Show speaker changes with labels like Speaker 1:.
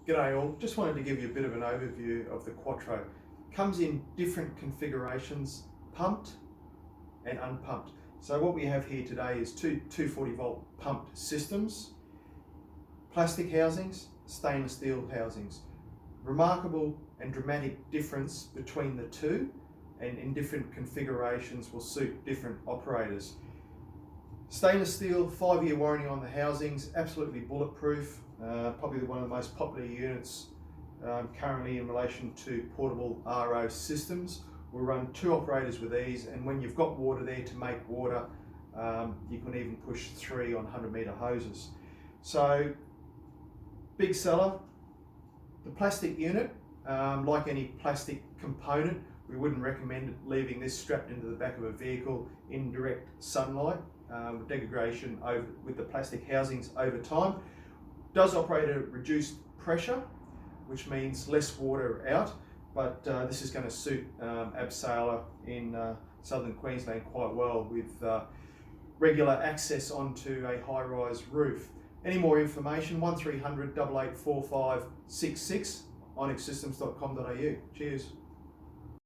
Speaker 1: G'day all, just wanted to give you a bit of an overview of the QuattRO. Comes in different configurations, pumped and unpumped. So what we have here today is two 240 volt pumped systems, plastic housings, stainless steel housings. Remarkable and dramatic difference between the two, and in different configurations will suit different operators. Stainless steel, 5-year warranty on the housings, absolutely bulletproof, probably one of the most popular units currently in relation to portable RO systems. We'll run 2 operators with these, and when you've got water there to make water, you can even push 3 on 100-metre hoses. So, big seller. The plastic unit, like any plastic component, we wouldn't recommend leaving this strapped into the back of a vehicle in direct sunlight. Degradation with the plastic housings over time. Does operate at reduced pressure, which means less water out, but this is going to suit abseiler in southern Queensland quite well, with regular access onto a high-rise roof. Any more information, 1300 8845 66 onyxsystems.com.au. Cheers.